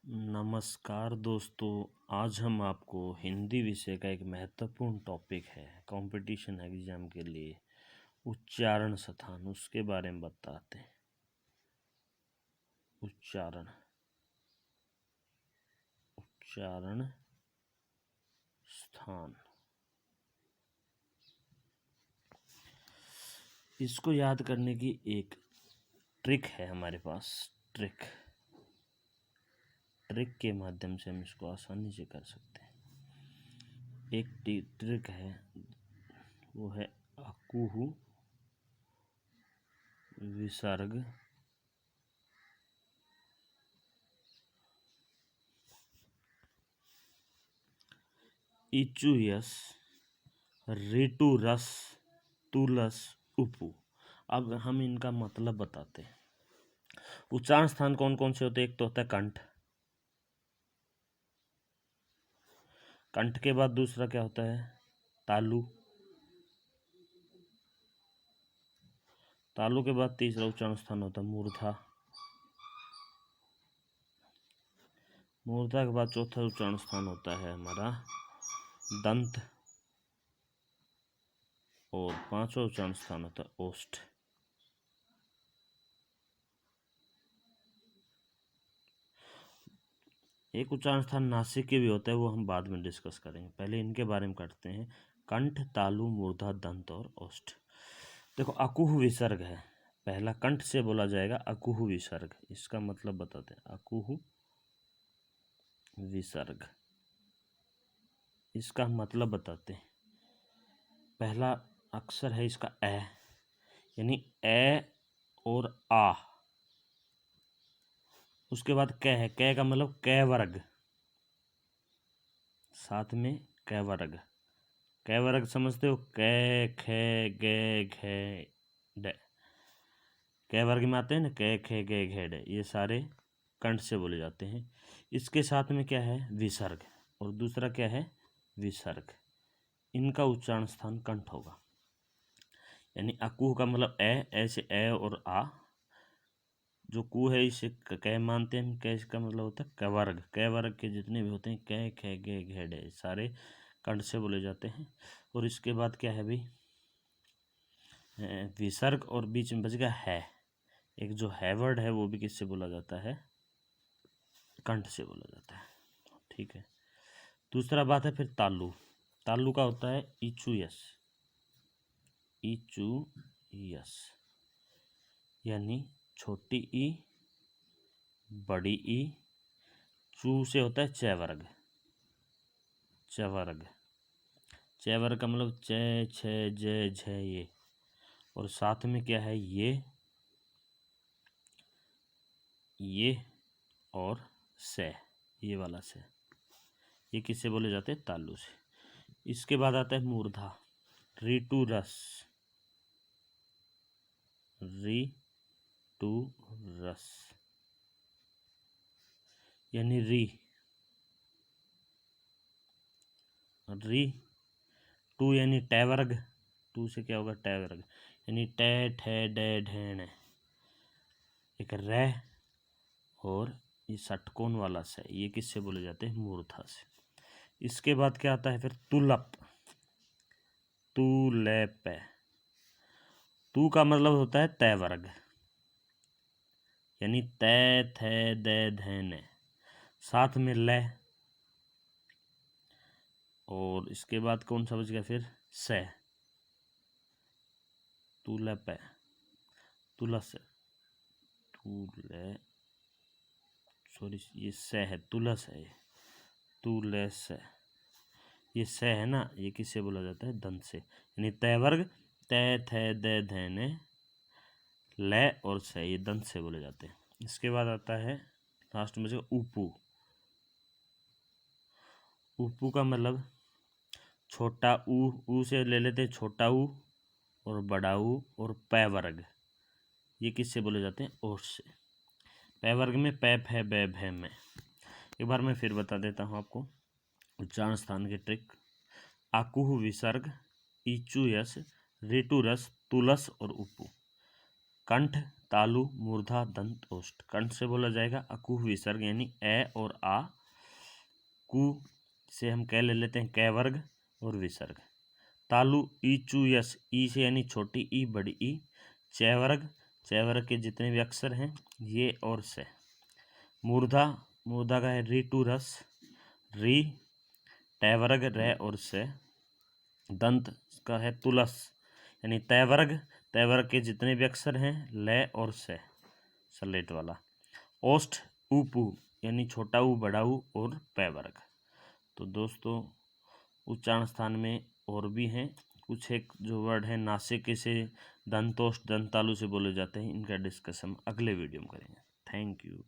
नमस्कार दोस्तों, आज हम आपको हिंदी विषय का एक महत्वपूर्ण टॉपिक है कंपटीशन एग्जाम के लिए उच्चारण स्थान, उसके बारे में बताते हैं। उच्चारण स्थान, इसको याद करने की एक ट्रिक है हमारे पास। ट्रिक के माध्यम से हम इसको आसानी से कर सकते हैं। एक ट्रिक है, वो है अकुहु विसर्ग इचु यस ऋतु रस तुलस उपु। अब हम इनका मतलब बताते हैं। उच्चारण स्थान कौन कौन से होते हैं? एक तो होता है कंठ। कंठ के बाद दूसरा क्या होता है? तालु। तालु के बाद तीसरा उच्चारण स्थान होता है मूर्धा। मूर्धा के बाद चौथा उच्चारण स्थान होता है हमारा दंत, और पांचवा उच्चारण स्थान होता है ओष्ठ। एक उच्चारण स्थान नासिक के भी होता है, वो हम बाद में डिस्कस करेंगे। पहले इनके बारे में करते हैं। कंठ, तालु, मूर्धा, दंत और ओष्ठ। देखो, अकुह विसर्ग है, पहला कंठ से बोला जाएगा अकुह विसर्ग। इसका मतलब बताते हैं। अकुह विसर्ग, इसका मतलब बताते हैं। पहला अक्षर है इसका ए, यानी ए और आ। उसके बाद कै है, कै का मतलब कै वर्ग, साथ में कै वर्ग। कै वर्ग समझते हो? कै खे गे घे डे, कै वर्ग में आते हैं ना, कै खे गे घे डे, ये सारे कंठ से बोले जाते हैं। इसके साथ में क्या है? विसर्ग, और दूसरा क्या है? विसर्ग। इनका उच्चारण स्थान कंठ होगा। यानी अकुह का मतलब ए, ऐसे ए और आ। जो कु है इसे कै मानते हैं। कै का मतलब होता है कवर्ग। कै वर्ग के जितने भी होते हैं, कै खे गे घे डे, सारे कंठ से बोले जाते हैं। और इसके बाद क्या है भाई? विसर्ग, और बीच में बच गया है। एक जो है वर्ड है, वो भी किससे बोला जाता है? कंठ से बोला जाता है। ठीक है। दूसरा बात है फिर तालु। तालु का होता है इचु यस। इचु यस, यानी छोटी ई, बड़ी ई। चू से होता है च वर्ग। च वर्ग, च वर्ग का मतलब च छ ज झ ये, और साथ में क्या है? ये और से, ये वाला से। ये किससे बोले जाते हैं? तालु से। इसके बाद आता है मूर्धा। ऋतु रस, ऋतु रस, यानी री टू, यानी टे वर्ग। टू से क्या होगा? टे वर्ग, यानी टे ठे डे ढेण। एक रे और ये षटकोण वाला से, ये किससे बोले जाते हैं? मूर्धा से। इसके बाद क्या आता है फिर? तुलप। तुलेप। तू का मतलब होता है तय वर्ग, यानी तय थे दे धैने, साथ में ले। और इसके बाद कौन सा बच गया फिर? से। तुलप, तुलस, तुले, सॉरी ये से है, तुलस है ये, तुलस। ये से है ना, ये किससे बोला जाता है? दंत से। यानी तय वर्ग, तय थे दे धैने, ले और से, ये दंत से बोले जाते हैं। इसके बाद आता है लास्ट में जो उपू। उपू का मतलब छोटा ऊ से ले लेते हैं छोटा ऊ और बड़ा ऊ और पै वर्ग, ये किससे बोले जाते हैं? ओठ से। पै वर्ग में पैप है बै भै में। एक बार मैं फिर बता देता हूँ आपको उच्चारण स्थान की ट्रिक। आकुह विसर्ग, इचु यस, ऋतु रस, तुलस और उपु। कंठ, तालु मूर्धा दंत ओष्ठ। कंठ से बोला जाएगा अकुह विसर्ग यानी ए और आ। कु से हम कै ले लेते हैं कै वर्ग और विसर्ग। तालु ई चू यस, ई से यानी छोटी ई बड़ी ई। चै वर्ग, चै वर्ग के जितने भी अक्षर हैं ये और से। मूर्धा, मूर्धा का है री टू रस, री। टै वर्ग रै और से। दंत का है तुलस यानी तै वर्ग, तै वर्ग के जितने भी अक्षर हैं ले और से, सलेट वाला। ओष्ठ ऊपू यानी छोटा ऊ बड़ा ऊ और पै वर्ग। तो दोस्तों उच्चारण स्थान में और भी हैं कुछ, एक जो वर्ड है नासिक से दंतोष्ठ दंतालु से बोले जाते हैं, इनका डिस्कशन अगले वीडियो में करेंगे। Thank you.